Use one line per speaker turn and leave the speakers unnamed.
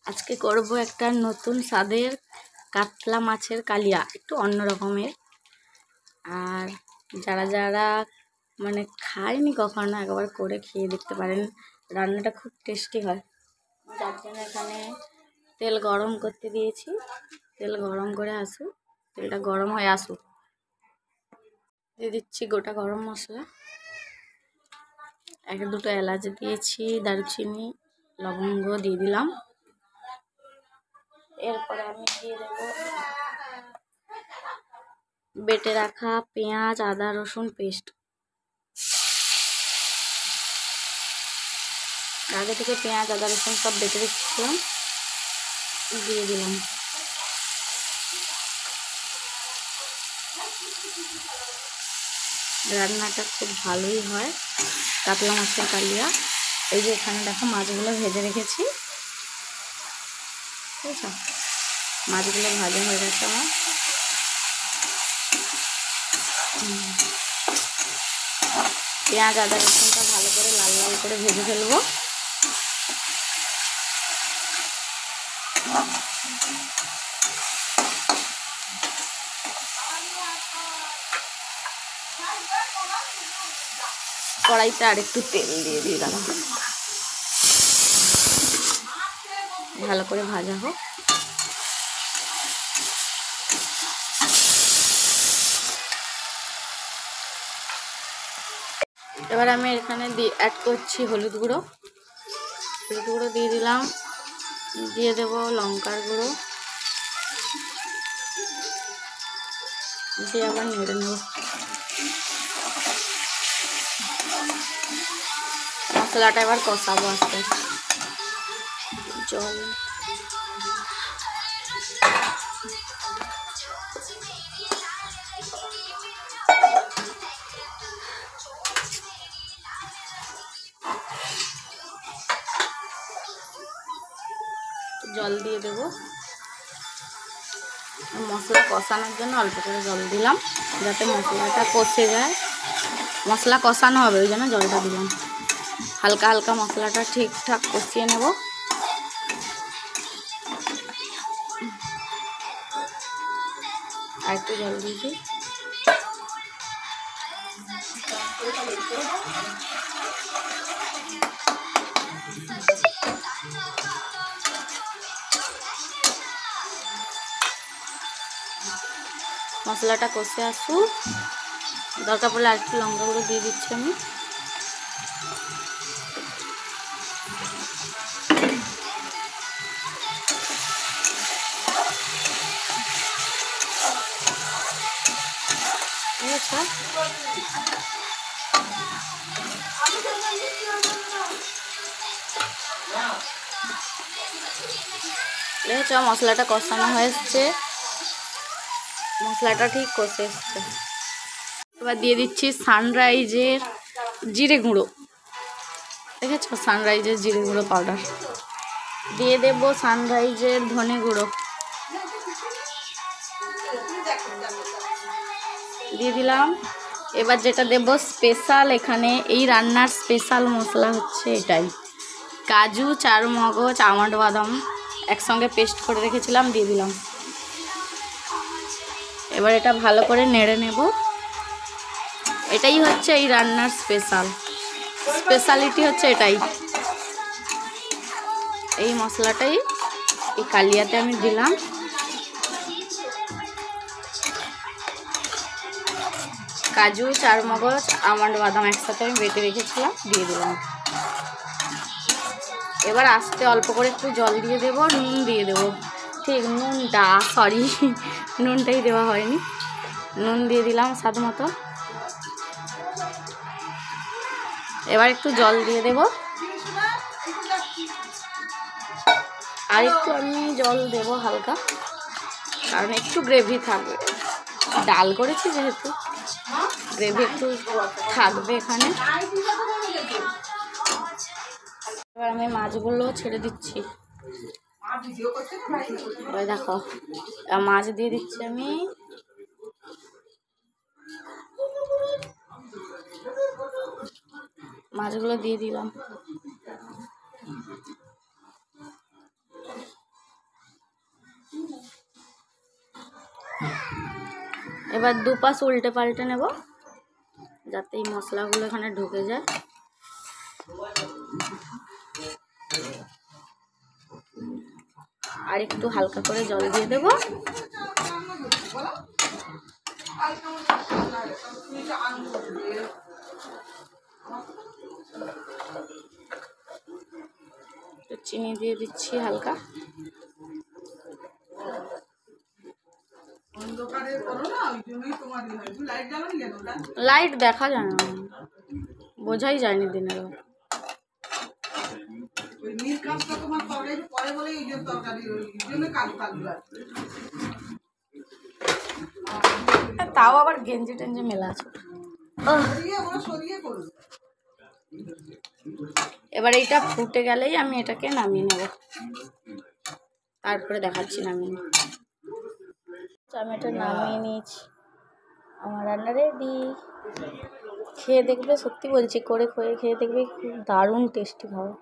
আজকে করব একটা নতুন স্বাদের কাতলা মাছের কালিয়া, একটু অন্য রকমের। আর যারা যারা মানে খায়নি কখনো, একবার করে খেয়ে দেখতে পারেন। রান্নাটা খুব টেস্টি হয়। যার জন্য এখানে তেল গরম করতে দিয়েছি। তেল গরম করে আসুক, তেলটা গরম হয়ে আসুক। দিয়ে দিচ্ছি গোটা গরম মশলা, এক দুটো এলাচ দিয়েছি, দারুচিনি, লবঙ্গ দিয়ে দিলাম। এরপরে আমি দিয়ে দেবো বেটে রাখা পেঁয়াজ, আদা, রসুন পেস্ট। আগে থেকে পেঁয়াজ, আদা, রসুন সব বেটে রেখেছিলাম, দিয়ে দিলাম। রান্নাটা খুব ভালোই হয় কাতলা মাছের কালিয়া। এই যে এখানে দেখো মাছগুলো ভেজে রেখেছি, ঠিক আছে? মাছগুলো ভাজা হয়ে গেছে আমার। পেঁয়াজ, আদা, রসুনটা ভালো করে লাল লাল করে ভেজে ফেলবো। কড়াইতে আর একটু তেল দিয়ে দিলাম, ভালো করে ভাজা হোক। এবার আমি এখানে অ্যাড করছি হলুদ গুঁড়ো। হলুদ গুঁড়ো দিয়ে দিলাম, দিয়ে দেবো লঙ্কার গুঁড়ো, দিয়ে আবার নেড়ে নেব। মশলাটা এবার কষাবো আস্তে আস্তে। জল জল দিয়ে দেবো। মশলা কষানোর জন্য অল্প করে জল দিলাম, যাতে মশলাটা কষে যায়। মশলা কষানো হবে, ওই জন্য জলটা দিলাম। হালকা হালকা মশলাটা ঠিকঠাক কষিয়ে নেব। আর একটু জল দিয়েছি। মশলাটা কষে আসুক, দরকার পড়লে আর একটু লঙ্কা গুঁড়ো দিয়ে দিচ্ছি আমি। দেখেছ মশলাটা কষানো হয়ে এসছে, মশলাটা ঠিক কষে এসছে। এবার দিয়ে দিচ্ছি সানরাইজের জিরে গুঁড়ো। দেখেছ সানরাইজের জিরে গুঁড়ো পাউডার। দিয়ে দেবো সানরাইজের ধনে গুঁড়ো, দিয়ে দিলাম। এবার যেটা দেব স্পেশাল, এখানে এই রান্নার স্পেশাল মশলা হচ্ছে এটাই। কাজু, চারমগজ, আমন্ড, বাদাম একসঙ্গে পেস্ট করে রেখেছিলাম, দিয়ে দিলাম। এবার এটা ভালো করে নেড়ে নেব। এটাই হচ্ছে এই রান্নার স্পেশালিটি হচ্ছে এটাই। এই মশলাটাই এই কালিয়াতে আমি দিলাম। কাজু, চারমগজ, আমন্ড, বাদাম একসাথে আমি বেটে রেখেছিলাম, দিয়ে দিলাম। এবার আস্তে অল্প করে একটু জল দিয়ে দেব, নুন দিয়ে দেবো। ঠিক নুনটা, সরি নুনটাই দেওয়া হয়নি। নুন দিয়ে দিলাম স্বাদ মতো। এবার একটু জল দিয়ে দেব, আর একটু আমি জল দেব হালকা, কারণ একটু গ্রেভি থাকবে। ডাল করেছি যেহেতু, গ্রেভি একটু থাকবে এখানে। এবার আমি মাছগুলো ছেড়ে দিচ্ছি। এবার দেখো মাছ দিয়ে দিচ্ছি আমি। মাছগুলো দিয়ে দিলাম। এবার দুপাশ উল্টে পাল্টে নেব যাতে এই মশলাগুলো এখানে ঢুকে যায়। আর একটু হালকা করে জল দিয়ে দেব। চিনি দিয়ে দিচ্ছি হালকা। লাইট দেখা যায় না, বোঝাই যায়নি দিনের বেলা। তাও আবার গেঞ্জি টেঞ্জি মেলা আছে। এবার এইটা ফুটে গেলেই আমি এটাকে নামিয়ে নেব, তারপরে দেখাচ্ছি নামিয়ে। আমি এটা নামিয়ে নিয়েছি, আমার রান্না রেডি। খেয়ে দেখবে, সত্যি বলছি, করে খেয়ে দেখবে, খুব দারুণ টেস্টি খাবার।